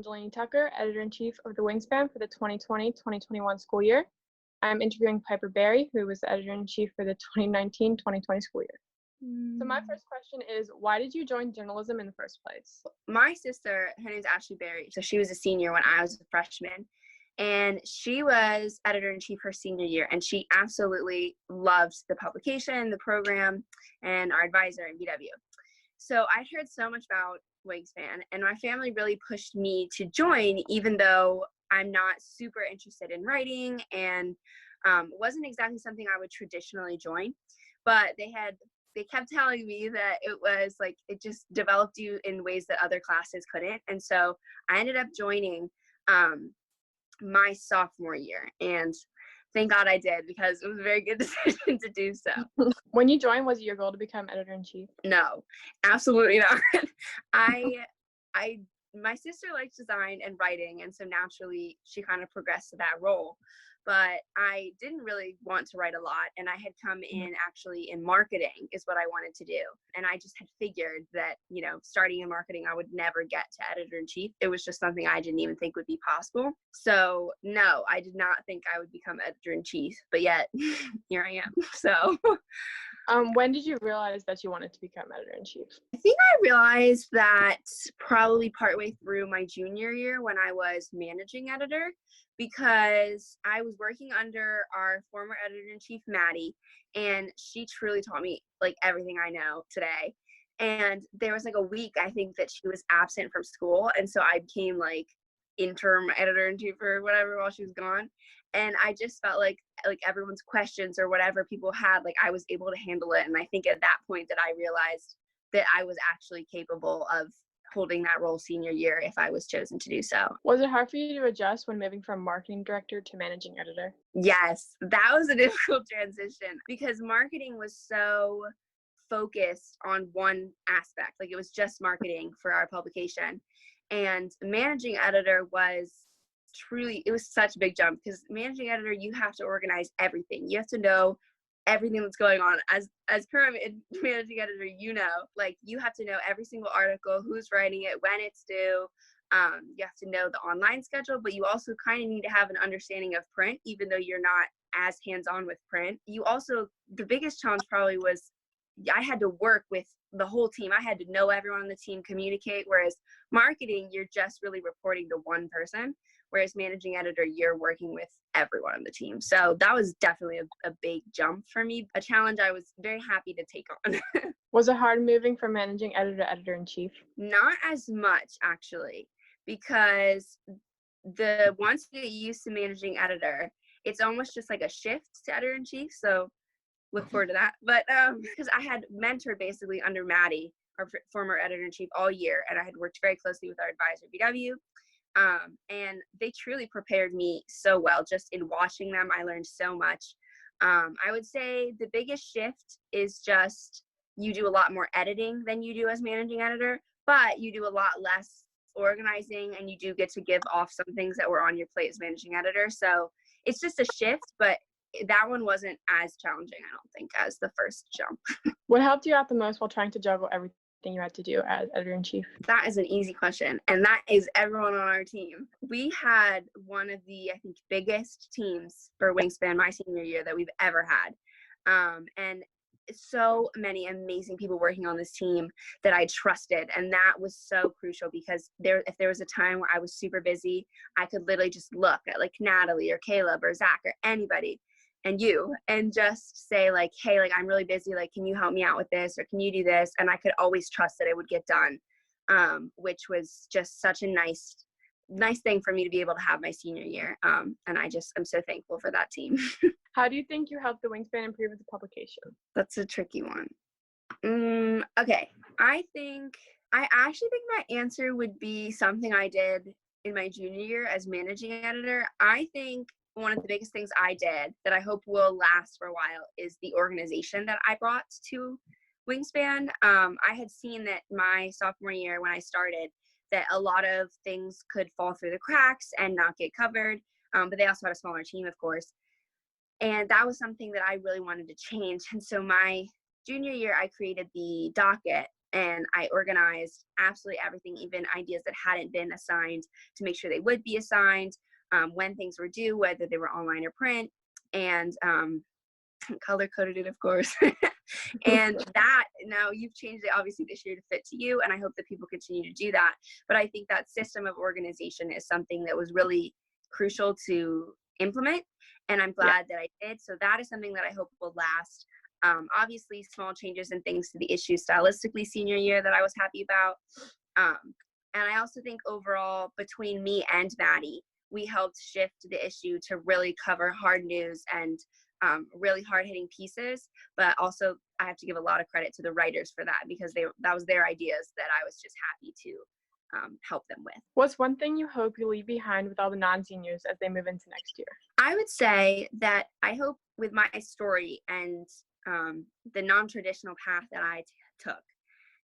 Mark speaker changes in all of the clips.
Speaker 1: I'm Delanie Tucker, Editor-in-Chief of the Wingspan for the 2020-2021 school year. I'm interviewing Piper Berry, who was the Editor-in-Chief for the 2019-2020 school year. So my first question is, why did you join journalism in the first place?
Speaker 2: My sister, her name's Ashley Berry, so she was a senior when I was a freshman, and she was Editor-in-Chief her senior year, and she absolutely loved the publication, the program, and our advisor in VW. So I'd heard so much about Wingspan, and my family really pushed me to join, even though I'm not super interested in writing and wasn't exactly something I would traditionally join. But they kept telling me that it was like, it just developed you in ways that other classes couldn't. And so I ended up joining my sophomore year, and thank God I did, because it was a very good decision to do so.
Speaker 1: When you joined, was it your goal to become Editor-in-Chief?
Speaker 2: No, absolutely not. My sister likes design and writing, and so naturally she kind of progressed to that role. But I didn't really want to write a lot, and I had come in actually in marketing is what I wanted to do. And I just had figured that, starting in marketing, I would never get to Editor-in-Chief. It was just something I didn't even think would be possible. So no, I did not think I would become Editor-in-Chief, but yet here I am. So
Speaker 1: when did you realize that you wanted to become Editor-in-Chief?
Speaker 2: I think I realized that probably partway through my junior year when I was managing editor, because I was working under our former Editor-in-Chief, Maddie, and she truly taught me like everything I know today. And there was like a week, I think, that she was absent from school, and so I became like interim Editor-in-Chief or whatever while she was gone. And I just felt like everyone's questions or whatever people had, like I was able to handle it. And I think at that point that I realized that I was actually capable of holding that role senior year if I was chosen to do so.
Speaker 1: Was it hard for you to adjust when moving from marketing director to managing editor?
Speaker 2: Yes, that was a difficult transition, because marketing was so focused on one aspect. Like it was just marketing for our publication. And managing editor was truly, it was such a big jump, because managing editor, you have to organize everything. You have to know everything that's going on. As current managing editor, like you have to know every single article, who's writing it, when it's due. You have to know the online schedule, but you also kind of need to have an understanding of print, even though you're not as hands-on with print. You also, the biggest challenge probably was I had to work with the whole team. I had to know everyone on the team, communicate, whereas marketing, you're just really reporting to one person, whereas managing editor, you're working with everyone on the team. So that was definitely a big jump for me, a challenge I was very happy to take on.
Speaker 1: Was it hard moving from managing editor to editor-in-chief?
Speaker 2: Not as much, actually, because once you get used to managing editor, it's almost just like a shift to editor-in-chief. So look forward to that. But because I had mentored basically under Maddie, our former editor-in-chief, all year, and I had worked very closely with our advisor, VW. And they truly prepared me so well. Just in watching them, I learned so much. I would say the biggest shift is just you do a lot more editing than you do as managing editor, but you do a lot less organizing, and you do get to give off some things that were on your plate as managing editor. So it's just a shift, but that one wasn't as challenging, I don't think, as the first jump.
Speaker 1: What helped you out the most while trying to juggle everything you had to do as editor-in-chief?
Speaker 2: That is an easy question, and that is everyone on our team. We had one of the, I think, biggest teams for Wingspan my senior year that we've ever had. And so many amazing people working on this team that I trusted, and that was so crucial, because if there was a time where I was super busy, I could literally just look at like Natalie or Caleb or Zach or anybody and just say like, hey, like I'm really busy, like can you help me out with this, or can you do this? And I could always trust that it would get done, which was just such a nice thing for me to be able to have my senior year. And I'm so thankful for that team.
Speaker 1: How do you think you helped the Wingspan improve the publication?
Speaker 2: That's a tricky one. Okay, I actually think my answer would be something I did in my junior year as managing editor. I think one of the biggest things I did that I hope will last for a while is the organization that I brought to Wingspan. I had seen that my sophomore year when I started, that a lot of things could fall through the cracks and not get covered, but they also had a smaller team, of course. And that was something that I really wanted to change. And so my junior year, I created the docket and I organized absolutely everything, even ideas that hadn't been assigned, to make sure they would be assigned, when things were due, whether they were online or print, and color coded it, of course. And that, now you've changed it obviously this year to fit to you, and I hope that people continue to do that. But I think that system of organization is something that was really crucial to implement, and I'm glad that I did. So that is something that I hope will last. Obviously small changes and things to the issue stylistically senior year that I was happy about. And I also think overall, between me and Maddie, we helped shift the issue to really cover hard news and really hard-hitting pieces. But also, I have to give a lot of credit to the writers for that, because that was their ideas that I was just happy to help them with.
Speaker 1: What's one thing you hope you leave behind with all the non-seniors as they move into next year?
Speaker 2: I would say that I hope with my story and the non-traditional path that I took,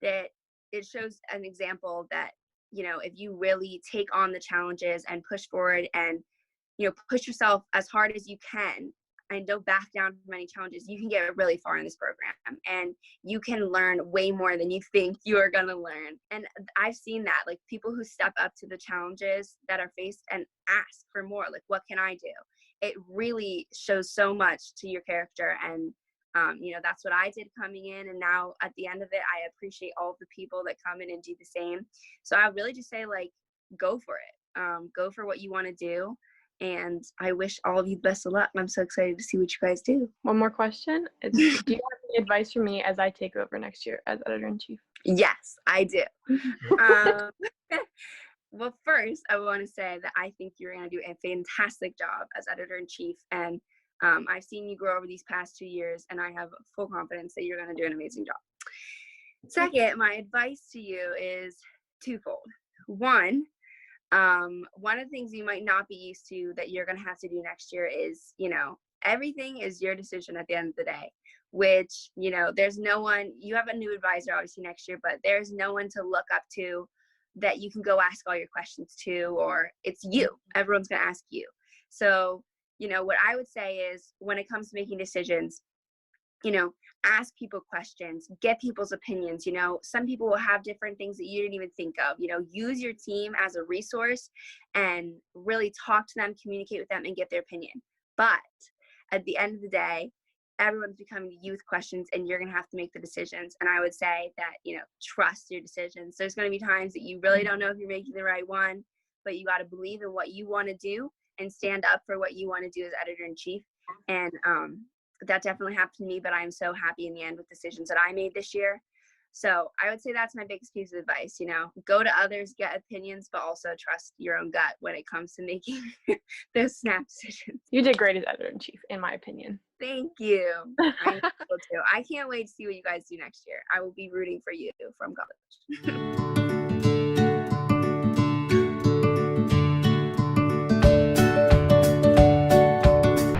Speaker 2: that it shows an example that, you know, if you really take on the challenges and push forward and, you know, push yourself as hard as you can and don't back down from any challenges, you can get really far in this program, and you can learn way more than you think you are going to learn. And I've seen that, like, people who step up to the challenges that are faced and ask for more, like, what can I do? It really shows so much to your character. And you know, that's what I did coming in, and now at the end of it, I appreciate all of the people that come in and do the same. So I really just say, like, go for it. Go for what you want to do, and I wish all of you the best of luck. I'm so excited to see what you guys do.
Speaker 1: One more question. Do you have any advice for me as I take over next year as editor-in-chief?
Speaker 2: Yes, I do. Well, first, I want to say that I think you're going to do a fantastic job as editor-in-chief, and I've seen you grow over these past 2 years, and I have full confidence that you're going to do an amazing job. Second, my advice to you is twofold. One of the things you might not be used to that you're going to have to do next year is, you know, everything is your decision at the end of the day, which, you know, there's no one, you have a new advisor obviously next year, but there's no one to look up to that you can go ask all your questions to, or it's you. Everyone's going to ask you. So, you know, what I would say is, when it comes to making decisions, you know, ask people questions, get people's opinions. You know, some people will have different things that you didn't even think of. You know, use your team as a resource and really talk to them, communicate with them, and get their opinion. But at the end of the day, everyone's becoming youth questions, and you're going to have to make the decisions. And I would say that, you know, trust your decisions. There's going to be times that you really don't know if you're making the right one, but you got to believe in what you want to do and stand up for what you want to do as editor-in-chief. And that definitely happened to me, but I'm so happy in the end with decisions that I made this year. So I would say that's my biggest piece of advice. You know, go to others, get opinions, but also trust your own gut when it comes to making those snap decisions.
Speaker 1: You did great as editor-in-chief, in my opinion.
Speaker 2: Thank you. I know too. I can't wait to see what you guys do next year. I will be rooting for you from college.